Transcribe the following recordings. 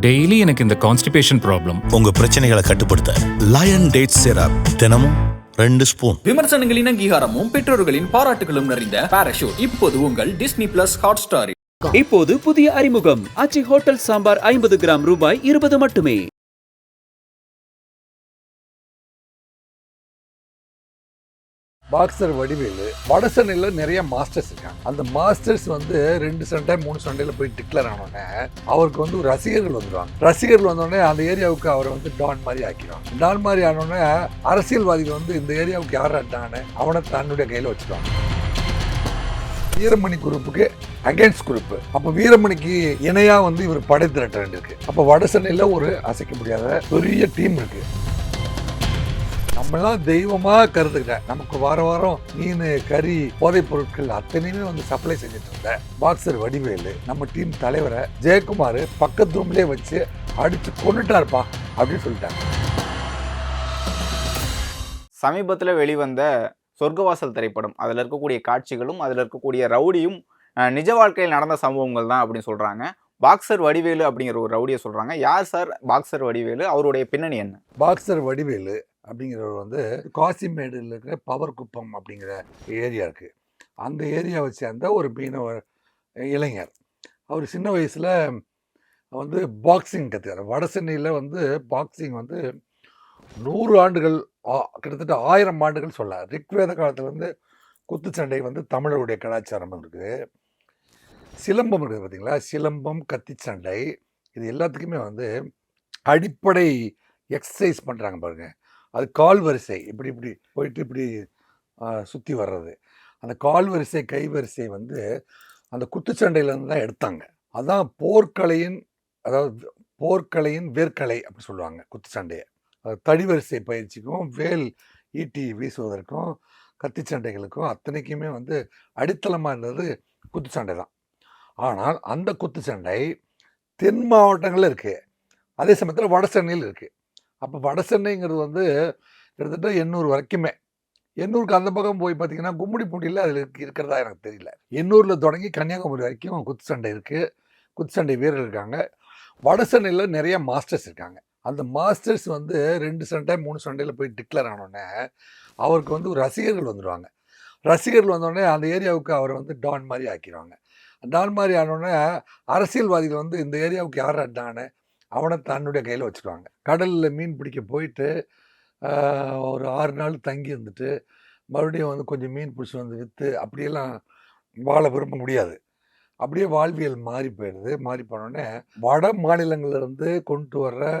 Daily எனக்கு இந்த constipation problem. உங்க பிரச்சனைகளை கட்டுப்படுத்த லயன் டேட் சிரப் தினமும் 2 ஸ்பூன். விமர்சனங்களின் அங்கீகாரமும் பெற்றோர்களின் பாராட்டுகளும் நிறைந்த பாராஷூட் இப்போது உங்கள் டிஸ்னி பிளஸ் ஹாட் ஸ்டாரில். இப்போது புதிய அறிமுகம் ஆச்சி ஹோட்டல் சாம்பார் 50 கிராம் ரூபாய் 20 மட்டுமே. பாக்ஸர் வடிவேலு வடசென்னையில் நிறைய மாஸ்டர்ஸ் இருக்காங்க. அந்த மாஸ்டர்ஸ் வந்து 2 சண்டை 3 சண்டையில் போய் டிக்ளேர் ஆனோடனே அவருக்கு வந்து ரசிகர்கள் வந்துடுவாங்க. ரசிகர்கள் வந்தோடனே அந்த ஏரியாவுக்கு அவரை வந்து டான் மாதிரி ஆக்கிடுவாங்க. டான் மாதிரி ஆனோடனே அரசியல்வாதிகள் வந்து இந்த ஏரியாவுக்கு யார் டான்னு அவனை தன்னுடைய கையில் வச்சுருவாங்க. வீரமணி குரூப்புக்கு அகேன்ஸ்ட் குரூப். அப்போ வீரமணிக்கு இணையாக வந்து இவர் படை திரட்ட வேண்டியிருக்கு. அப்போ வடசென்னையில் ஒரு அசைக்க முடியாத பெரிய டீம் இருக்கு. நம்மளாம் தெய்வமாக கருதுக்கிறேன். நமக்கு வாரம் மீன் கறி போதைப் பொருட்கள் அத்தனையுமே வந்து சப்ளை செஞ்சுட்டு இருந்தேன் பாக்ஸர் வடிவேலு நம்ம டீம் தலைவரை ஜெயக்குமார் பக்கத்து ரூம்லேயே வச்சு அடித்து கொண்டுட்டாருப்பா அப்படின்னு சொல்லிட்டாங்க. சமீபத்தில் வெளிவந்த சொர்க்கவாசல் திரைப்படம், அதில் இருக்கக்கூடிய காட்சிகளும் அதில் இருக்கக்கூடிய ரவுடியும் நிஜ வாழ்க்கையில் நடந்த சம்பவங்கள் தான் அப்படின்னு சொல்கிறாங்க. பாக்ஸர் வடிவேலு அப்படிங்கிற ஒரு ரவுடியை சொல்கிறாங்க. யார் சார் பாக்ஸர் வடிவேலு? அவருடைய பின்னணி என்ன? பாக்ஸர் வடிவேலு அப்படிங்கிறவர் வந்து காசிமேடில் இருக்கிற பவர் குப்பம் அப்படிங்கிற ஏரியா இருக்குது. அந்த ஏரியாவை சேர்ந்த ஒரு மீனவர் இளைஞர். அவர் சின்ன வயசில் வந்து பாக்ஸிங் கற்றுக்கார். வட சென்னையில் வந்து பாக்ஸிங் வந்து 100 ஆண்டுகள் கிட்டத்தட்ட 1000 ஆண்டுகள் சொல்ல. ரிக்வேத காலத்துலேருந்து குத்துச்சண்டை வந்து தமிழருடைய கலாச்சாரம் இருக்குது. சிலம்பம் இருக்குது பார்த்தீங்களா, சிலம்பம் கத்திச்சண்டை இது எல்லாத்துக்குமே வந்து அடிப்படை எக்ஸசைஸ் பண்ணுறாங்க பாருங்கள். அது கால் வரிசை இப்படி இப்படி போயிட்டு இப்படி சுற்றி வர்றது. அந்த கால் வரிசை கை வரிசை வந்து அந்த குத்துச்சண்டையிலேருந்து தான் எடுத்தாங்க. அதான் போர்க்கலையின், அதாவது போர்க்கலையின் வேர்க்கலை அப்படி சொல்லுவாங்க குத்துச்சண்டையை. தடி வரிசை பயிற்சிக்கும் வேல் ஈட்டி வீசுவதற்கும் கத்திச்சண்டைகளுக்கும் அத்தனைக்குமே வந்து அடித்தளமாக இருந்தது குத்துச்சண்டை தான். ஆனால் அந்த குத்துச்சண்டை தென் மாவட்டங்களில் இருக்குது, அதே சமயத்தில் வட சென்னையில் இருக்குது. அப்போ வட சென்னைங்கிறது வந்து கிட்டத்தட்ட 800 வரைக்குமே. 800க்கு அந்த பக்கம் போய் பார்த்தீங்கன்னா கும்மிடிப்பூண்டியில் அதில் இருக்கிறதா எனக்கு தெரியல. 800 தொடங்கி கன்னியாகுமரி வரைக்கும் குத்துச்சண்டை இருக்குது, குத்துச்சண்டை வீரர்கள் இருக்காங்க. வட சென்னையில் நிறைய மாஸ்டர்ஸ் இருக்காங்க. அந்த மாஸ்டர்ஸ் வந்து 2 சண்டை 3 சண்டையில் போய் டிக்ளேர் ஆனோடனே அவருக்கு வந்து ரசிகர்கள் வந்துடுவாங்க. ரசிகர்கள் வந்தோடனே அந்த ஏரியாவுக்கு அவரை வந்து டான் மாதிரி ஆக்கிடுவாங்க. டான் மாதிரி ஆனோடனே அரசியல்வாதிகள் வந்து இந்த ஏரியாவுக்கு யார் டான்னு அவனை தன்னுடைய கையில் வச்சுருவாங்க. கடலில் மீன் பிடிக்க போயிட்டு ஒரு 6 நாள் தங்கி இருந்துட்டு மறுபடியும் வந்து கொஞ்சம் மீன் பிடிச்சி வந்து விற்று அப்படியெல்லாம் வாழ விரும்ப முடியாது. அப்படியே வாழ்வியல் மாறி போயிடுது. மாறி போனோடனே வட மாநிலங்கள்லேருந்து கொண்டு வர்ற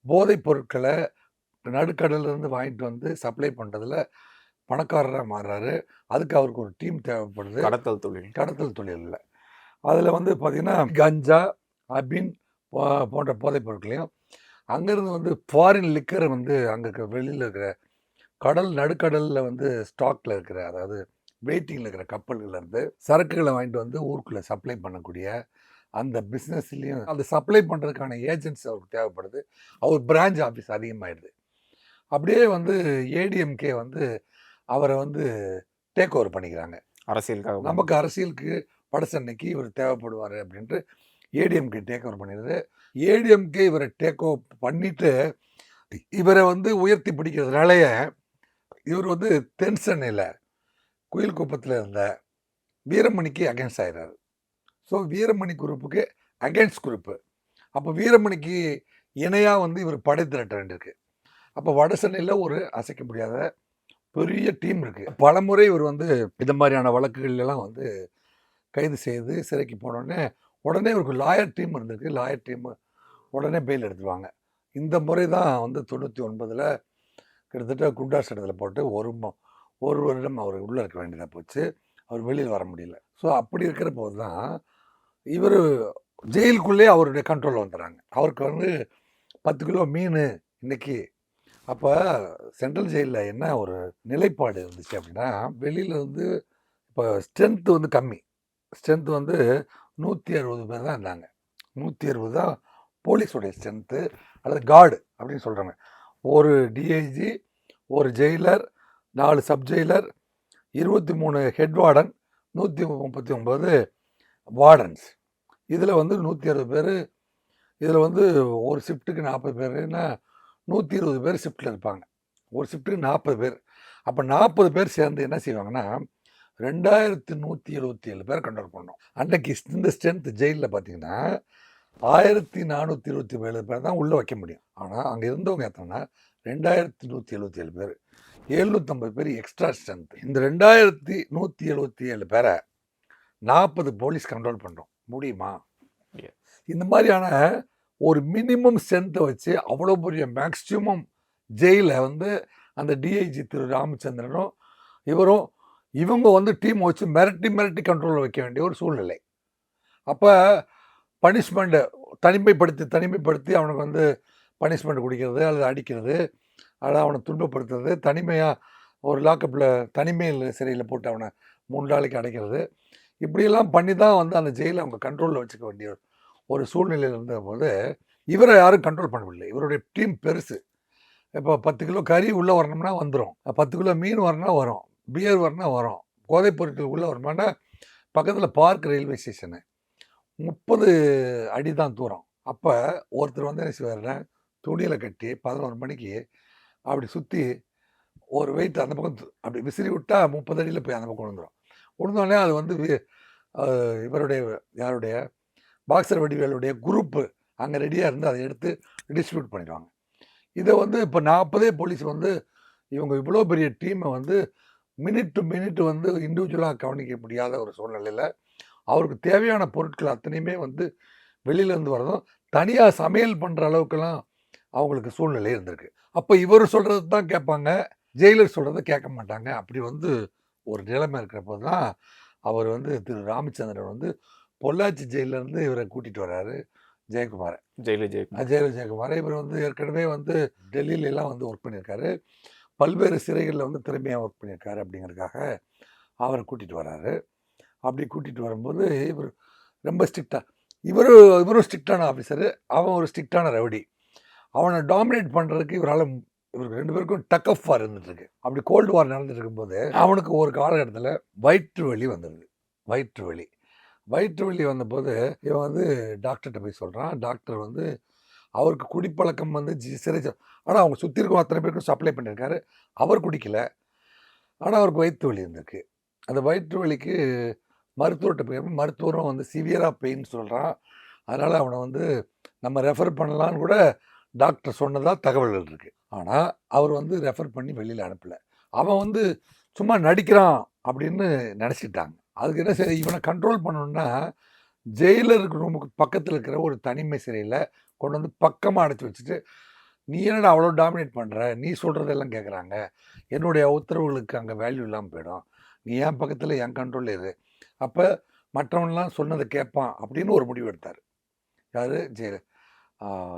போதைப் பொருட்களை நடுக்கடல்லேருந்து வாங்கிட்டு வந்து சப்ளை பண்ணுறதுல பணக்காரராக மாறுறாரு. அதுக்கு அவருக்கு ஒரு டீம் தேவைப்படுது. கடத்தல் தொழிலில் அதில் வந்து பார்த்திங்கன்னா கஞ்சா, அபின் போன்ற போதைப் பொருட்களையும் அங்கேருந்து வந்து ஃபாரின் லிக்கர் வந்து அங்கே இருக்கிற வெளியில் இருக்கிற நடுக்கடலில் வந்து ஸ்டாக்கில் இருக்கிற, அதாவது வெயிட்டிங்கில் இருக்கிற கப்பல்கள்லேருந்து சரக்குகளை வாங்கிட்டு வந்து ஊருக்குள்ளே சப்ளை பண்ணக்கூடிய அந்த பிஸ்னஸ்லேயும் அந்த சப்ளை பண்ணுறதுக்கான ஏஜென்ட்ஸ் அவருக்கு தேவைப்படுது. அவர் பிரான்ச் ஆஃபீஸ் அதிகமாகிடுது. அப்படியே வந்து ஏடிஎம்கே வந்து அவரை வந்து டேக் ஓவர் பண்ணிக்கிறாங்க. அரசியலுக்காக நமக்கு அரசியலுக்கு வட சென்னைக்கு இவர் தேவைப்படுவார் அப்படின்ட்டு ஏடிஎம்கே டேக் ஓவர் பண்ணிடுது. ஏடிஎம்கே இவரை டேக் ஓவர் பண்ணிவிட்டு இவரை வந்து உயர்த்தி பிடிக்கிறதுனாலேயே இவர் வந்து தென் சென்னையில் குயில்குப்பத்தில் இருந்த வீரமணிக்கு அகேன்ஸ்ட் ஆகிறாரு. ஸோ வீரமணி குரூப்புக்கு அகேன்ஸ்ட் குரூப்பு. அப்போ வீரமணிக்கு இணையாக வந்து இவர் படை திரட்ட வேண்டியிருக்கு. அப்போ வட சென்னையில் ஒரு அசைக்க முடியாத பெரிய டீம் இருக்குது. பல முறை இவர் வந்து இந்த மாதிரியான வழக்குகள்லாம் வந்து கைது செய்து சிறைக்கு போனோடனே உடனே இவருக்கு லாயர் டீம் இருந்திருக்கு. லாயர் டீம் உடனே பெயில் எடுத்துருவாங்க. இந்த முறை தான் வந்து 99 கிட்டத்தட்ட குண்டாஸ் இடத்துல போட்டு ஒரு வருடம் அவர் உள்ளே இருக்க வேண்டியதாக போச்சு. அவர் வெளியில் வர முடியல. ஸோ அப்படி இருக்கிற போது தான் இவர் ஜெயிலுக்குள்ளே அவருடைய கண்ட்ரோலில் வந்துடுறாங்க. அவருக்கு வந்து 10 கிலோ மீன் இன்னைக்கு. அப்போ சென்ட்ரல் ஜெயிலில் என்ன ஒரு நிலைப்பாடு இருந்துச்சு அப்படின்னா, வெளியில் வந்து இப்போ ஸ்ட்ரென்த்து வந்து கம்மி. ஸ்ட்ரென்த்து வந்து 160 பேர் தான் இருந்தாங்க. 160 தான் போலீஸோடைய ஸ்ட்ரென்த்து அல்லது கார்டு அப்படின்னு சொல்கிறாங்க. ஒரு டிஐஜி, ஒரு Jailer, 4 sub Jailer, 23 head warden, 139 wardens. இதில் வந்து 160 பேர் இதில் வந்து ஒரு ஷிஃப்ட்டுக்கு 40 பேருன்னா 120 பேர் ஷிஃப்ட்டில் இருப்பாங்க. ஒரு ஷிஃப்ட்டுக்கு 40 பேர். அப்போ 40 பேர் சேர்ந்து என்ன செய்வாங்கன்னா 2177 பேர் கண்ட்ரோல் பண்ணோம். அன்னைக்கு இந்த ஸ்ட்ரென்த் ஜெயிலில் பார்த்தீங்கன்னா 1427 பேர் தான் உள்ளே வைக்க முடியும். ஆனால் அங்கே இருந்தவங்க எத்தனைன்னா 2177 பேர், 750 பேர் எக்ஸ்ட்ரா ஸ்ட்ரென்த். இந்த 2177 பேரை 40 போலீஸ் கண்ட்ரோல் பண்ணுறோம். முடியுமா? இந்த மாதிரியான ஒரு மினிமம் ஸ்ட்ரென்த்தை வச்சு அவ்வளோ பெரிய மேக்சிமம் ஜெயிலை வந்து அந்த டிஐஜி திரு ராமச்சந்திரனும் இவங்க வந்து டீம் வச்சு மிரட்டி கண்ட்ரோலில் வைக்க வேண்டிய ஒரு சூழ்நிலை. அப்போ பனிஷ்மெண்ட்டை தனிமைப்படுத்தி அவனுக்கு வந்து பனிஷ்மெண்ட் கொடுக்கிறது அல்லது அடிக்கிறது அல்லது அவனை துன்பப்படுத்துறது, தனிமையாக ஒரு லாக்கப்பில் தனிமையில் சிறையில் போட்டு அவனை 3 நாளைக்கு அடைக்கிறது, இப்படியெல்லாம் பண்ணி தான் வந்து அந்த ஜெயிலை அவங்க கண்ட்ரோலில் வச்சுக்க வேண்டிய ஒரு சூழ்நிலையில் இருந்தபோது இவரை யாரும் கண்ட்ரோல் பண்ணவில்லை. இவருடைய டீம் பெருசு. இப்போ 10 கிலோ கறி உள்ளே வரணும்னா வந்துடும், 10 கிலோ மீன் வரணும்னா வரும், பியர் வரணும்னா வரும், போதைப் பொருட்கள் உள்ளே வரணும்னா பக்கத்தில் பார்க் ரயில்வே ஸ்டேஷனு 30 அடி தான் தூரம். அப்போ ஒருத்தர் வந்து என்ன செய்வாருன்னா துணியில் கட்டி 11 மணிக்கு அப்படி சுற்றி ஒரு வெயிட் அந்த பக்கம் அப்படி விசிறி விட்டால் 30 அடியில் போய் அந்த பக்கம் விழுந்துடும். அது வந்து யாருடைய பாக்ஸர் வடிவேலுடைய குரூப்பு அங்கே ரெடியாக இருந்து அதை எடுத்து டிஸ்ட்ரிபியூட் பண்ணிடுவாங்க. இதை வந்து இப்போ 40 போலீஸ் வந்து இவங்க இவ்வளோ பெரிய டீமை வந்து மினிட் டு மினிட் வந்து இண்டிவிஜுவலாக கவனிக்க முடியாத ஒரு சூழ்நிலையில் அவருக்கு தேவையான பொருட்கள் அத்தனையுமே வந்து வெளியிலேருந்து வரதும் தனியாக சமையல் பண்ணுற அளவுக்குலாம் அவங்களுக்கு சூழ்நிலை இருந்திருக்கு. அப்போ இவர் சொல்கிறது தான் கேட்பாங்க, ஜெயிலர் சொல்கிறத கேட்க மாட்டாங்க. அப்படி வந்து ஒரு நிலைமை இருக்கிறப்போ தான் அவர் வந்து திரு ராமச்சந்திரன் வந்து பொள்ளாச்சி ஜெயிலேருந்து இவரை கூட்டிகிட்டு வர்றாரு ஜெயக்குமாரை. ஜெயக்குமாரை இவர் வந்து ஏற்கனவே வந்து டெல்லியிலலாம் வந்து ஒர்க் பண்ணியிருக்காரு, பல்வேறு சிறைகளில் வந்து திறமையாக ஒர்க் பண்ணியிருக்காரு. அப்படிங்கிறதுக்காக அவரை கூட்டிகிட்டு வர்றாரு. அப்படி கூட்டிகிட்டு வரும்போது இவர் ரொம்ப ஸ்ட்ரிக்டாக, இவரும் ஸ்ட்ரிக்டான ஆஃபீஸரு, அவன் ஒரு ஸ்ட்ரிக்டான ரவுடி. அவனை டாமினேட் பண்ணுறதுக்கு இவருக்கு 2 பேருக்கும் டக் ஆஃப் வார் இருந்துட்டுருக்கு. அப்படி கோல்டு வார் நடந்துட்டு இருக்கும்போது அவனுக்கு ஒரு காலகட்டத்தில் வயிற்று வலி வந்துடுது. வயிற்று வலி வந்தபோது இவன் வந்து டாக்டர்கிட்ட போய் சொல்கிறான். டாக்டர் வந்து அவருக்கு குடிப்பழக்கம் வந்து சிறை, ஆனால் அவங்க சுற்றி இருக்கும் அத்தனை பேருக்கும் சப்ளை பண்ணியிருக்காரு, அவர் குடிக்கல, ஆனால் அவருக்கு வயிற்று வலி இருந்திருக்கு. அந்த வயிற்று வலிக்கு மருத்துவர்கிட்ட போய் மருத்துவரும் வந்து சிவியராக பெயின் சொல்கிறான். அதனால் அவனை வந்து நம்ம ரெஃபர் பண்ணலான்னு கூட டாக்டர் சொன்னதாக தகவல்கள் இருக்குது. ஆனால் அவர் வந்து ரெஃபர் பண்ணி வெளியில் அனுப்பலை. அவன் வந்து சும்மா நடிக்கிறான் அப்படின்னு நினச்சிட்டாங்க. அதுக்கு என்ன சரி, இவனை கண்ட்ரோல் பண்ணணுன்னா ஜெயிலருக்கு ரூமுக்கு பக்கத்தில் இருக்கிற ஒரு தனிமை சிறையில் கொண்டு வந்து பக்கமாக அடைச்சி வச்சுட்டு, நீ என்னடா அவ்வளோ டாமினேட் பண்ணுற, நீ சொல்கிறதெல்லாம் கேட்குறாங்க, என்னுடைய உத்தரவுகளுக்கு அங்கே வேல்யூ இல்லாமல் போயிடும், நீ என் பக்கத்தில் என் கண்ட்ரோல் எது, அப்போ மற்றவன்லாம் சொன்னதை கேட்பான் அப்படின்னு ஒரு முடிவு எடுத்தார். யார்?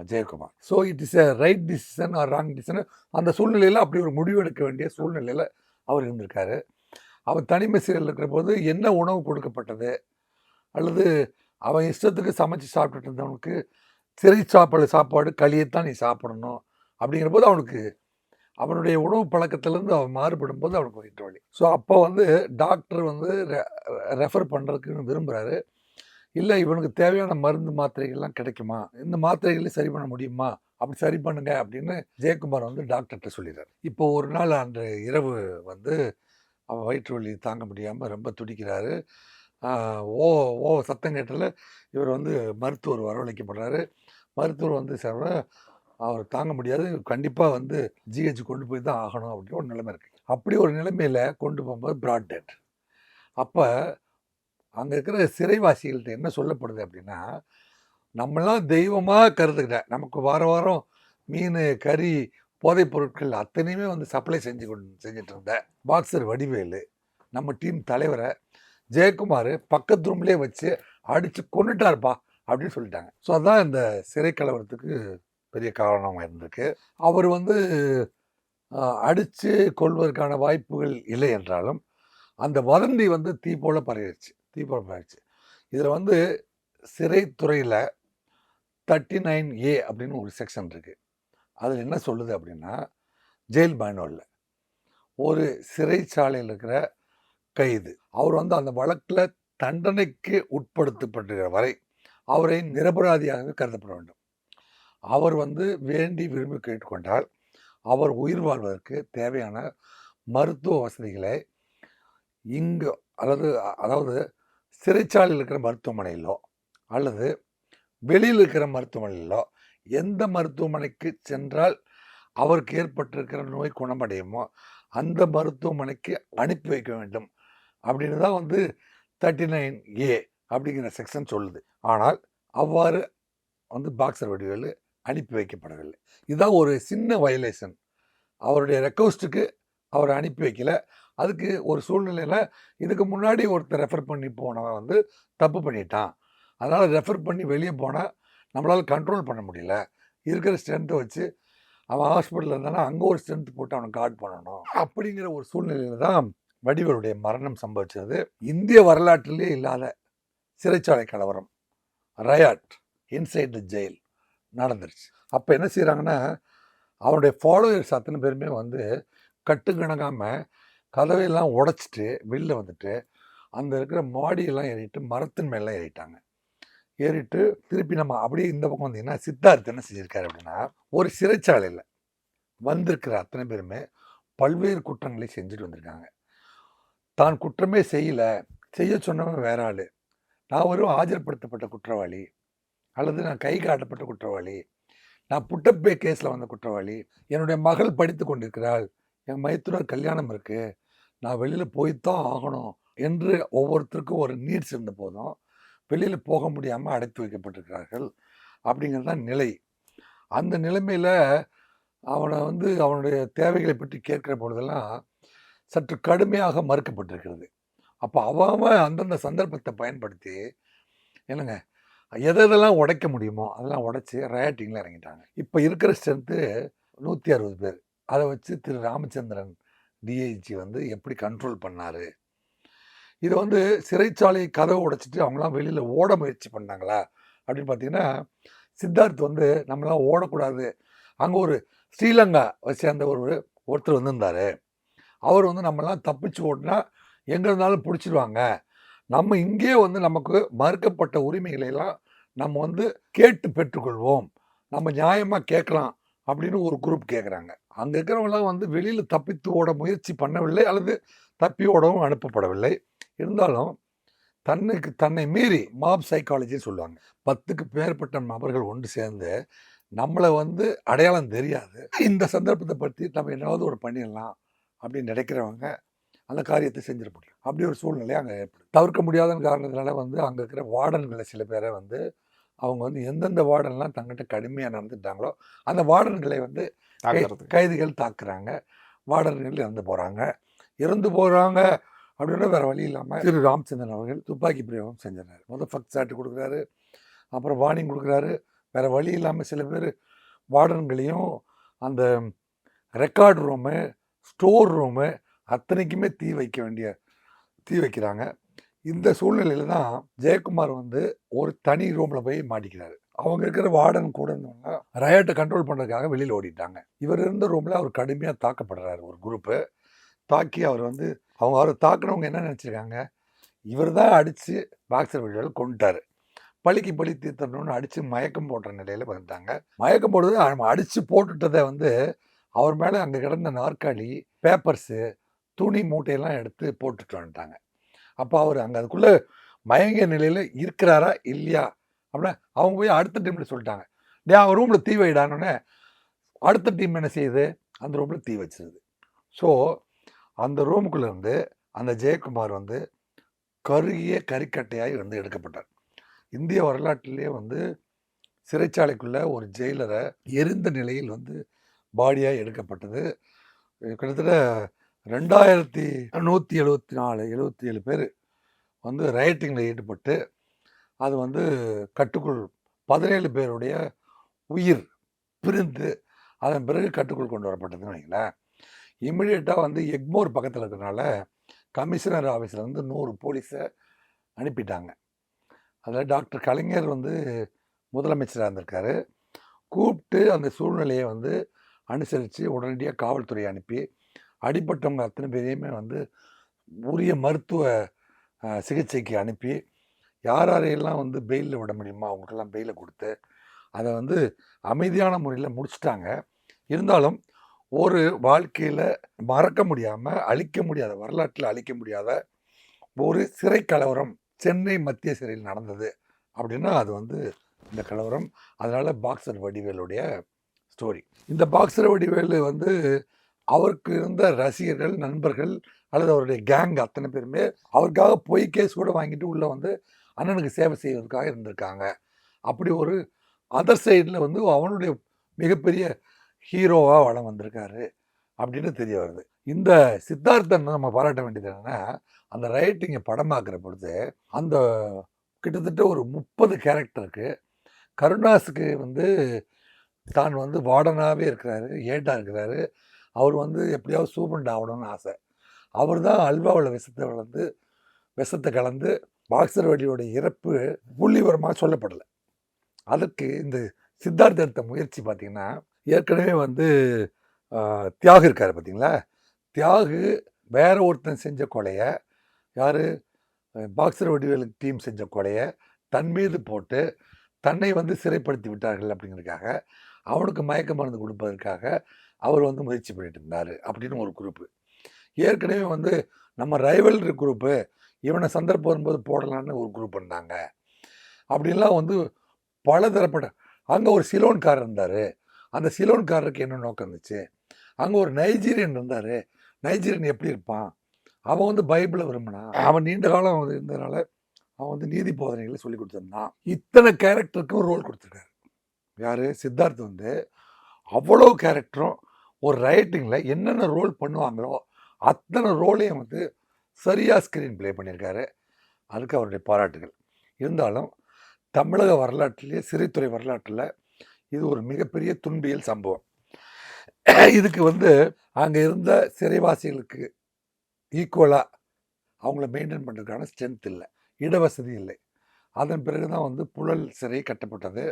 Jayakumar. So it is a right decision or wrong decision, அந்த சூழ்நிலையில் அப்படி ஒரு முடிவு எடுக்க வேண்டிய சூழ்நிலையில் அவர் இருந்திருக்காரு. அவன் தனிமை சிறையில் இருக்கிற போது என்ன உணவு கொடுக்கப்பட்டது, அல்லது அவன் இஷ்டத்துக்கு சமைச்சு சாப்பிட்டுட்டு இருந்தவனுக்கு சிறை சாப்பாடு களியைத்தான் நீ சாப்பிடணும் அப்படிங்கிற போது அவனுக்கு அவனுடைய உணவு பழக்கத்திலேருந்து அவன் மாறுபடும் போது அவனுக்கு வயிற்று வலி. ஸோ அப்போ வந்து டாக்டர் வந்து ரெஃபர் பண்ணுறதுக்குன்னு விரும்புகிறாரு. இல்லை, இவனுக்கு தேவையான மருந்து மாத்திரைகள்லாம் கிடைக்குமா, இந்த மாத்திரைகளை சரி பண்ண முடியுமா, அப்படி சரி பண்ணுங்க அப்படின்னு ஜெயக்குமார் வந்து டாக்டர்கிட்ட சொல்லிடுறாரு. இப்போ ஒரு நாள் அந்த இரவு வந்து அவன் வயிற்று வலி தாங்க முடியாமல் ரொம்ப துடிக்கிறாரு. சத்தம் கேட்டதில் இவர் வந்து மருத்துவர் வரவழைக்கப்படுறாரு. மருத்துவர் வந்து அவர் தாங்க முடியாது, கண்டிப்பாக வந்து ஜிஹெச் கொண்டு போய் தான் ஆகணும் அப்படின்னு ஒரு நிலைமை இருக்குது. அப்படி ஒரு நிலைமையில் கொண்டு போகும்போது பிராட் டெட். அப்போ அங்கே இருக்கிற சிறைவாசிகள்கிட்ட என்ன சொல்லப்படுது அப்படின்னா, நம்மளாம் தெய்வமாக கருதுக்கிட்ட, நமக்கு வாரம் மீன் கறி போதைப் பொருட்கள் அத்தனையுமே வந்து சப்ளை செஞ்சுட்டு இருந்த பாக்ஸர் வடிவேலு, நம்ம டீம் தலைவரை ஜெயக்குமார் பக்கத்து ரூம்லேயே வச்சு அடித்து கொண்டுட்டார்ப்பா அப்படின்னு சொல்லிட்டாங்க. ஸோ அதுதான் இந்த சிறை கலவரத்துக்கு பெரிய காரணமாக இருந்திருக்கு. அவர் வந்து அடித்து கொள்வதற்கான வாய்ப்புகள் இல்லை என்றாலும் அந்த வதந்தி வந்து தீ போல பரவிடுச்சு. இதில் வந்து சிறைத்துறையில் 39A அப்படின்னு ஒரு செக்ஷன் இருக்குது. அதில் என்ன சொல்லுது அப்படின்னா, ஜெயில் மேனுவலில் ஒரு சிறைச்சாலையில் இருக்கிற கைது அவர் வந்து அந்த வழக்கில் தண்டனைக்கு உட்படுத்தப்படுகிற வரை அவரை நிரபராதியாக கருதப்பட வேண்டும். அவர் வந்து வேண்டி விரும்பி கேட்டுக்கொண்டால் அவர் உயிர் வாழ்வதற்கு தேவையான மருத்துவ வசதிகளை இங்கு அதாவது சிறைச்சாலையில் இருக்கிற மருத்துவமனையிலோ அல்லது வெளியில் இருக்கிற மருத்துவமனையிலோ எந்த மருத்துவமனைக்கு சென்றால் அவருக்கு ஏற்பட்டிருக்கிற நோய் குணமடையுமோ அந்த மருத்துவமனைக்கு அனுப்பி வைக்க வேண்டும் அப்படின்னு தான் வந்து 39A அப்படிங்கிற செக்ஷன் சொல்லுது. ஆனால் அவ்வாறு வந்து பாக்ஸர் வடிவேலு அனுப்பி வைக்கப்படவில்லை. இதுதான் ஒரு சின்ன வயலேஷன். அவருடைய ரெக்வஸ்ட்டுக்கு அவர் அனுப்பி வைக்கல. அதுக்கு ஒரு சூழ்நிலையில் இதுக்கு முன்னாடி ஒருத்தர் ரெஃபர் பண்ணி போனவன் வந்து தப்பு பண்ணிட்டான். அதனால் ரெஃபர் பண்ணி வெளியே போனால் நம்மளால் கண்ட்ரோல் பண்ண முடியல. இருக்கிற ஸ்ட்ரென்த்தை வச்சு அவன் ஹாஸ்பிட்டலில் இருந்தானா அங்கே ஒரு ஸ்ட்ரென்த் போட்டு அவனை கார்ட் பண்ணணும் அப்படிங்கிற ஒரு சூழ்நிலையில் தான் வடிவேலுடைய மரணம் சம்பவிச்சது. இந்திய வரலாற்றிலே இல்லாத சிறைச்சாலை கலவரம், ரயாட் இன்சைட் த ஜெயில் நடந்துருச்சு. அப்போ என்ன செய்கிறாங்கன்னா, அவனுடைய ஃபாலோயர்ஸ் அத்தனை பேருமே வந்து கட்டுக்கணக்காமல் கதவையெல்லாம் உடைச்சிட்டு வெளில வந்துட்டு அந்த இருக்கிற மாடியெல்லாம் ஏறிட்டு மரத்தின் மேலாம் ஏறிட்டாங்க. ஏறிட்டு திருப்பி நம்ம அப்படியே இந்த பக்கம் வந்தீங்கன்னா சித்தார்த் என்ன செஞ்சிருக்காரு அப்படின்னா, ஒரு சிறைச்சாலையில் வந்திருக்கிற அத்தனை பேருமே பல்வேறு குற்றங்களை செஞ்சுட்டு வந்திருக்காங்க. தான் குற்றமே செய்ய சொன்னவன் வேற ஆள், நான் ஒரு ஆஜர்படுத்தப்பட்ட குற்றவாளி அல்லது நான் கை காட்டப்பட்ட குற்றவாளி, நான் புட்டப்பே கேஸில் வந்த குற்றவாளி, என்னுடைய மகள் படித்து கொண்டிருக்கிறாள், என் மைத்துனர் கல்யாணம் இருக்குது, நான் வெளியில் போய்த்தான் ஆகணும் என்று ஒவ்வொருத்தருக்கும் ஒரு நீட்ஸ் இருந்த போதும் வெளியில் போக முடியாமல் அடைத்து வைக்கப்பட்டிருக்கிறார்கள் அப்படிங்கிறது தான் நிலை. அந்த நிலைமையில் அவனை வந்து அவனுடைய தேவைகளை பற்றி கேட்கிற பொழுதெல்லாம் சற்று கடுமையாக மறுக்கப்பட்டிருக்கிறது. அப்போ அவன் அந்தந்த சந்தர்ப்பத்தை பயன்படுத்தி என்னங்க எதெல்லாம் உடைக்க முடியுமோ அதெல்லாம் உடைச்சி ரயாட்டிங்கில் இறங்கிட்டாங்க. இப்போ இருக்கிற ஸ்ட்ரென்த்து 160 பேர். அதை வச்சு திரு ராமச்சந்திரன் டிஐஜி வந்து எப்படி கண்ட்ரோல் பண்ணார். இது வந்து சிறைச்சாலை கதவை உடைச்சிட்டு அவங்களாம் வெளியில் ஓட முயற்சி பண்ணாங்களா அப்படின்னு பார்த்தீங்கன்னா, சித்தார்த் வந்து நம்மளாம் ஓடக்கூடாது, அங்கே ஒரு ஸ்ரீலங்கா சேர்ந்த ஒருத்தர் வந்திருந்தார், அவர் வந்து நம்மளாம் தப்பிச்சு ஓடினா எங்கே இருந்தாலும் பிடிச்சிடுவாங்க, நம்ம இங்கே வந்து நமக்கு மறுக்கப்பட்ட உரிமைகளெல்லாம் நம்ம வந்து கேட்டு பெற்றுக்கொள்வோம், நம்ம நியாயமாக கேட்கலாம் அப்படின்னு ஒரு குரூப் கேட்குறாங்க. அங்கே இருக்கிறவங்களாம் வந்து வெளியில் தப்பித்து ஓட முயற்சி பண்ணவில்லை அல்லது தப்பி ஓடவும் அனுப்பப்படவில்லை. இருந்தாலும் தன்னை மீறி மாப் சைக்காலஜின்னு சொல்லுவாங்க. 10க்கு மேற்பட்ட நபர்கள் ஒன்று சேர்ந்து நம்மளை வந்து அடையாளம் தெரியாது, இந்த சந்தர்ப்பத்தை பற்றி நம்ம என்னாவது ஒரு பண்ணிடலாம் அப்படின்னு நினைக்கிறவங்க அந்த காரியத்தை செஞ்சிட முடியும். அப்படி ஒரு சூழ்நிலை அங்கே ஏற்படும். தவிர்க்க முடியாத காரணத்தினால வந்து அங்கே இருக்கிற வார்டன்களை சில பேரை வந்து அவங்க வந்து எந்தெந்த வார்டன்லாம் தங்கிட்ட கடுமையாக நடந்துட்டாங்களோ அந்த வார்டன்களை வந்து கைதிகள் தாக்குறாங்க, வார்டன்கள் இறந்து போகிறாங்க அப்படின்னா வேறு வழி இல்லாமல் திரு ராமச்சந்திரன் அவர்கள் துப்பாக்கி பிரயோகம் செஞ்சிடறாரு. முதல் ஃபக்ட் சாட்டு கொடுக்குறாரு, அப்புறம் வார்னிங் கொடுக்குறாரு. வேறு வழி இல்லாமல் சில பேர் வார்டன்களையும் அந்த ரெக்கார்ட் ரூமு, ஸ்டோர் ரூமு அத்தனைக்குமே தீ வைக்கிறாங்க. இந்த சூழ்நிலையில் தான் ஜெயக்குமார் வந்து ஒரு தனி ரூமில் போய் மாட்டிக்கிறாரு. அவங்க இருக்கிற வார்டன் கூட இருந்தவங்க ரயாட்டை கண்ட்ரோல் பண்ணுறதுக்காக வெளியில் ஓடிட்டாங்க. இவர் இருந்த ரூமில் அவர் கடுமையாக தாக்கப்படுறாரு. ஒரு குரூப்பு தாக்கி அவரை தாக்குனவங்க என்ன நினச்சிருக்காங்க, இவர் தான் அடித்து பாக்ஸர் வடிவேலு கொண்டுட்டார், பழிக்கு பழி தீர்த்தணும்னு அடித்து மயக்கம் போடுற நிலையில் வந்துட்டாங்க. மயக்கம் போடுறது அடித்து போட்டுட்டதை வந்து அவர் மேலே அங்கே கிடந்த நாற்காலி, பேப்பர்ஸு, துணி மூட்டையெல்லாம் எடுத்து போட்டுட்டு வந்துட்டாங்க. அப்போ அவர் அங்கே அதுக்குள்ளே மயங்கிய நிலையில் இருக்கிறாரா இல்லையா அப்படின்னா அவங்க போய் அடுத்த டீமில் சொல்லிட்டாங்க, அவன் ரூமில் தீ வைடானோடனே அடுத்த டீம் என்ன செய்யுது, அந்த ரூமில் தீ வச்சிருது. ஸோ அந்த ரூமுக்குள்ளேருந்து அந்த ஜெயக்குமார் வந்து கருகிய கறிக்கட்டையாய் வந்து எடுக்கப்பட்டார். இந்திய வரலாற்றிலே வந்து சிறைச்சாலைக்குள்ளே ஒரு ஜெயிலரை எரிந்த நிலையில் வந்து பாடியாக எடுக்கப்பட்டது. கிட்டத்தட்ட 2177 பேர் வந்து ரயட்டிங்கில் ஈடுபட்டு அது வந்து கட்டுக்குள் 17 பேருடைய உயிர் பிரிந்து அதன் பிறகு கட்டுக்குள் கொண்டு வரப்பட்டதுன்னு வைங்களேன். இம்மிடியட்டாக வந்து எக்மோர் பக்கத்தில் இருக்கிறனால கமிஷனர் ஆஃபீஸில் வந்து 100 போலீஸை அனுப்பிட்டாங்க. அதில் டாக்டர் கலைஞர் வந்து முதலமைச்சராக இருந்திருக்காரு. கூப்பிட்டு அந்த சூழ்நிலையை வந்து அனுசரித்து உடனடியாக காவல்துறை அனுப்பி அடிப்பட்டவங்க அத்தனை பேரையுமே வந்து உரிய மருத்துவ சிகிச்சைக்கு அனுப்பி யாரையெல்லாம் வந்து பெயிலில் விட முடியுமோ அவங்களுக்கெல்லாம் பெயிலை கொடுத்து அதை வந்து அமைதியான முறையில் முடிச்சிட்டாங்க. இருந்தாலும் ஒரு வாழ்க்கையில் மறக்க முடியாமல், அழிக்க முடியாத, வரலாற்றில் அழிக்க முடியாத ஒரு சிறை கலவரம் சென்னை மத்திய சிறையில் நடந்தது அப்படின்னா அது வந்து இந்த கலவரம். அதனால் பாக்ஸர் வடிவேலுடைய ஸ்டோரி. இந்த பாக்ஸர் வடிவேலு வந்து அவருக்கு இருந்த ரசிகர்கள், நண்பர்கள் அல்லது அவருடைய கேங் அத்தனை பேருமே அவருக்காக பொய் கேஸ் கூட வாங்கிட்டு உள்ளே வந்து அண்ணனுக்கு சேவை செய்வதற்காக இருந்திருக்காங்க. அப்படி ஒரு அதர் சைடில் வந்து அவனுடைய மிகப்பெரிய ஹீரோவாக வளம் வந்திருக்காரு அப்படின்னு தெரிய வருது. இந்த சித்தார்த்தன் நம்ம பாராட்ட வேண்டியது என்னன்னா, அந்த ரைட்டிங்கை படமாக்குற பொழுது அந்த கிட்டத்தட்ட ஒரு 30 கேரக்டருக்கு கருணாஸுக்கு வந்து தான் வந்து வார்டனாகவே இருக்கிறாரு, ஏட்டாக இருக்கிறாரு. அவர் வந்து எப்படியாவது சூப்பரண்ட் ஆகணும்னு ஆசை. அவர் தான் அல்வாவில் விஷத்தை கலந்து பாக்ஸர் வடிவோட இறப்பு புள்ளிவரமாக சொல்லப்படலை. அதுக்கு இந்த சித்தார்த்த எடுத்த முயற்சி பார்த்திங்கன்னா, ஏற்கனவே வந்து தியாகு இருக்கார் பார்த்தீங்களா, தியாகு வேற ஒருத்தன் செஞ்ச கொலையை, யார் பாக்ஸர் வடிவேலு டீம் செஞ்ச கொலையை தன் மீது போட்டு தன்னை வந்து சிறைப்படுத்தி விட்டார்கள் அப்படிங்கிறதுக்காக, அவனுக்கு மயக்க மருந்து கொடுப்பதற்காக அவர் வந்து முயற்சி பண்ணிட்டு இருந்தார் அப்படின்னு ஒரு குரூப்பு. ஏற்கனவே வந்து நம்ம ரைவல்ரி குரூப்பு இவனை சந்தர்ப்பம் வரும்போது போடலான்னு ஒரு குரூப் பண்ணாங்க. அப்படின்லாம் வந்து பல தரப்பட்ட, அங்கே ஒரு சிலோன்காரர் இருந்தார், அந்த சிலோன்காரருக்கு என்ன நோக்கம் இருந்துச்சு, அங்கே ஒரு நைஜீரியன் இருந்தார், நைஜீரியன் எப்படி இருப்பான், அவன் வந்து பைபிளை விரும்பினான், அவன் நீண்ட காலம் வந்து இருந்ததுனால அவன் வந்து நீதி போதனைகளை சொல்லி கொடுத்துருந்தான். இத்தனை கேரக்டருக்கும் ரோல் கொடுத்துருக்காரு. யார் சித்தார்த் வந்து அவ்வளோ கேரக்டரும் ஒரு ரைட்டிங்கில் என்னென்ன ரோல் பண்ணுவாங்களோ அத்தனை ரோலையும் வந்து சரியாக ஸ்க்ரீன் ப்ளே பண்ணியிருக்காரு. அதுக்கு அவருடைய பாராட்டுகள். இருந்தாலும் தமிழக வரலாற்றிலேயே, சிறைத்துறை வரலாற்றில் இது ஒரு மிகப்பெரிய துன்பியல் சம்பவம். இதுக்கு வந்து அங்கே இருந்த சிறைவாசிகளுக்கு ஈக்குவலாக அவங்கள மெயின்டைன் பண்ணுறதுக்கான ஸ்ட்ரென்த் இல்லை, இடவசதி இல்லை. அதன் பிறகு தான் வந்து புழல் சிறை கட்டப்பட்டது.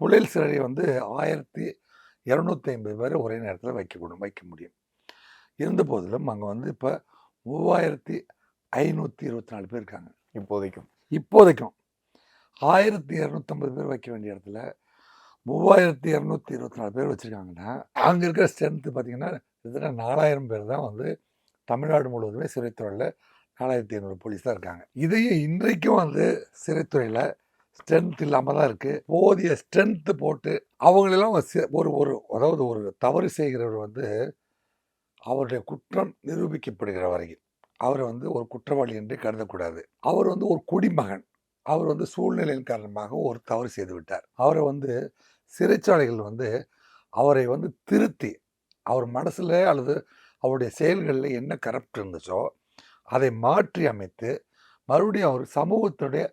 புழல் சிறை வந்து 1250 பேர் ஒரே நேரத்தில் வைக்க முடியும். இருந்த போதிலும் அங்கே வந்து இப்போ 3524 பேர் இருக்காங்க. இப்போதைக்கும் 1250 பேர் வைக்க வேண்டிய இடத்துல 3224 பேர் வச்சுருக்காங்கன்னா, அங்கே இருக்கிற ஸ்ட்ரென்த்து பார்த்திங்கன்னா கிட்டத்தட்ட 4000 பேர் தான் வந்து தமிழ்நாடு முழுவதுமே சிறைத்துறையில் 4500 போலீஸ் தான் இருக்காங்க. இதையும் இன்றைக்கும் வந்து சிறைத்துறையில் ஸ்ட்ரென்த் இல்லாமல் தான் இருக்குது. போதிய ஸ்ட்ரென்த்து போட்டு அவங்களெல்லாம் அதாவது ஒரு தவறு செய்கிறவர் வந்து அவருடைய குற்றம் நிரூபிக்கப்படுகிற வரைக்கும் அவரை வந்து ஒரு குற்றவாளி என்று கருதக்கூடாது. அவர் வந்து ஒரு குடிமகன், அவர் வந்து சூழ்நிலையின் காரணமாக ஒரு தவறு செய்து விட்டார். அவரை வந்து சிறைச்சாலைகள் வந்து அவரை வந்து திருத்தி, அவர் மனசில் அல்லது அவருடைய செயல்களில் என்ன கரப்ட் இருந்துச்சோ அதை மாற்றி அமைத்து மறுபடியும் அவர் சமூகத்துடைய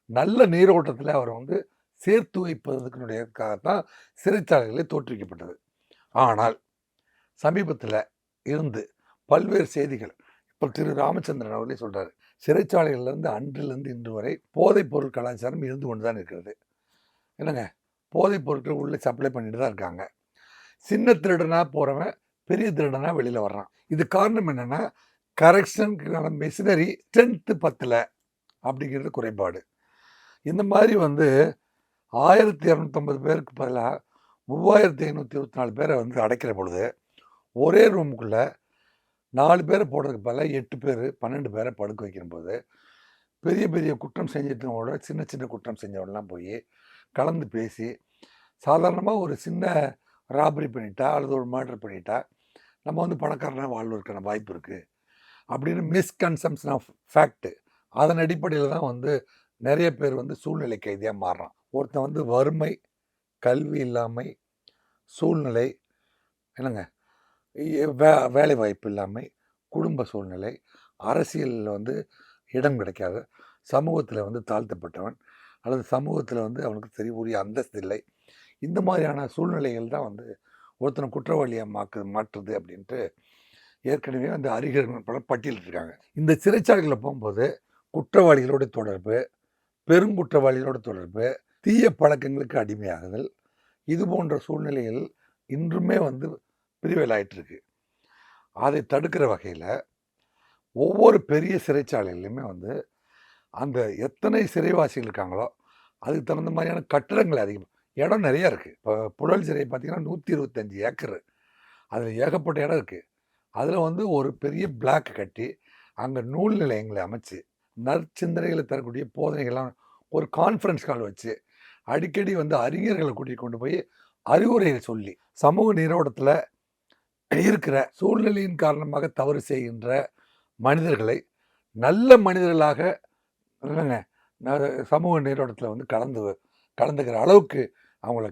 நல்ல நீரோட்டத்தில் அவரை வந்து சேர்த்து வைப்பதற்குனுடையதுக்காகத்தான் சிறைச்சாலைகளே தோற்றுவிக்கப்பட்டது. ஆனால் சமீபத்தில் இருந்து பல்வேறு செய்திகள், இப்போ திரு ராமச்சந்திரன் அவர்களே சொல்கிறார், சிறைச்சாலைகள்லேருந்து அன்றிலிருந்து இன்று வரை போதைப் பொருள் கலாச்சாரம் இருந்து கொண்டு தான் இருக்கிறது. என்னங்க, போதைப் பொருட்கள் உள்ளே சப்ளை பண்ணிட்டு தான் இருக்காங்க. சின்ன திருடனாக போகிறவன் பெரிய திருடனாக வெளியில் வர்றான். இது காரணம் என்னென்னா, கரெக்ஷனுக்கான மெஷினரி ஸ்ட்ரென்த்து பத்தலை அப்படிங்கிறது குறைபாடு. இந்த மாதிரி வந்து 1250 பேருக்கு பதிலாக 3524 பேரை வந்து அடைக்கிற பொழுது ஒரே ரூமுக்குள்ளே 4 பேரை போடுறதுக்கு பதிலாக 8 பேர் 12 பேரை படுக்க வைக்கும்போது பெரிய பெரிய குற்றம் செஞ்சிட்டவங்களோட சின்ன சின்ன குற்றம் செஞ்சவங்களாம் போய் கலந்து பேசி, சாதாரணமாக ஒரு சின்ன ராபரி பண்ணிட்டா அல்லது ஒரு மர்டர் பண்ணிட்டா நம்ம வந்து பணக்காரனாக வாழ்வதற்கான வாய்ப்பு இருக்குது அப்படின்னு மிஸ்கன்செப்ஷன் ஆஃப் ஃபேக்ட்டு, அதன் அடிப்படையில் தான் வந்து நிறைய பேர் வந்து சூழ்நிலை கைதியாக மாறுறான். ஒருத்தன் வந்து வறுமை, கல்வி இல்லாமை, சூழ்நிலை, என்னங்க வேலை வாய்ப்பு இல்லாமை, குடும்ப சூழ்நிலை, அரசியலில் வந்து இடம் கிடைக்காத, சமூகத்தில் வந்து தாழ்த்தப்பட்டவன் அல்லது சமூகத்தில் வந்து அவனுக்கு உரிய அந்தஸ்து இல்லை, இந்த மாதிரியான சூழ்நிலைகள் தான் வந்து ஒருத்தனை குற்றவாளியாக மாற்றுது அப்படின்ட்டு ஏற்கனவே அந்த அறிஞர்கள் பல பட்டியலிட்டிருக்காங்க. இந்த சிறைச்சாலைகளில் போகும்போது குற்றவாளிகளோட தொடர்பு, பெருங்குற்றவாளிகளோட தொடர்பு, தீய பழக்கங்களுக்கு அடிமையாகுதல், இது போன்ற சூழ்நிலைகள் இன்றுமே வந்து பிரிவலாயிட்டிருக்கு. அதை தடுக்கிற வகையில் ஒவ்வொரு பெரிய சிறைச்சாலையிலையுமே வந்து அந்த எத்தனை சிறைவாசிகள் இருக்காங்களோ அதுக்கு தகுந்த மாதிரியான கட்டிடங்கள் அதிகம். இடம் நிறையா இருக்குது. இப்போ புழல் சிறை பார்த்தீங்கன்னா 125 ஏக்கர், அதில் ஏகப்பட்ட இடம் இருக்குது. அதில் வந்து ஒரு பெரிய பிளாக் கட்டி அங்கே நூல் நிலையங்களை அமைச்சு நற்சிந்தனைகளை தரக்கூடிய போதனைகள்லாம் ஒரு கான்ஃபரன்ஸ் கால் வச்சு அடிக்கடி வந்து அறிஞர்களை கூட்டிகிட்டு கொண்டு போய் அறிவுரையை சொல்லி சமூக நீரோட்டத்தில் இருக்கிற சூழ்நிலையின் காரணமாக தவறு செய்கின்ற மனிதர்களை நல்ல மனிதர்களாக இல்லைங்க சமூக நீரோட்டத்தில் வந்து கலந்துக்கிற அளவுக்கு அவங்கள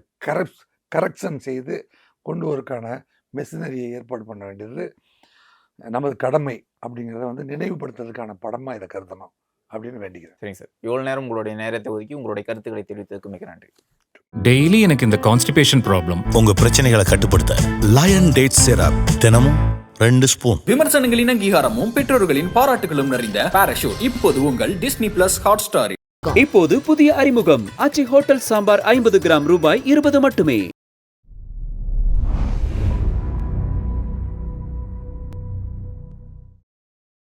கரெக்ஷன் செய்து கொண்டு வரக்கான மெஷினரியை ஏற்பாடு பண்ண வேண்டியது நமது கடமை அப்படிங்கிறத வந்து நினைவுபடுத்துறதுக்கான படமாக இதை கருதணும் அப்படின்னு வேண்டிக்கிறேன். சரிங்க சார், இவ்வளோ நேரம் உங்களுடைய நேரத்தை ஒதுக்கி உங்களுடைய கருத்துக்களை தெரிவித்ததுக்கு மிக நன்றி. டெய்லி எனக்கு இந்த கான்ஸ்டிபேஷன் ப்ராப்ளம். உங்க பிரச்சனைகளை கட்டுப்படுத்த லயன் டேட் சிரப் தினமும் 2 ஸ்பூன். விமர்சனங்களின் அங்கீகாரமும் பெற்றோர்களின் பாராட்டுகளும் நிறைந்த பாராஷூட் இப்போது உங்கள் டிஸ்னி பிளஸ் ஹாட் ஸ்டாரில். இப்போது புதிய அறிமுகம் ஆச்சி ஹோட்டல் சாம்பார் 50 கிராம் ரூபாய் 20 மட்டுமே.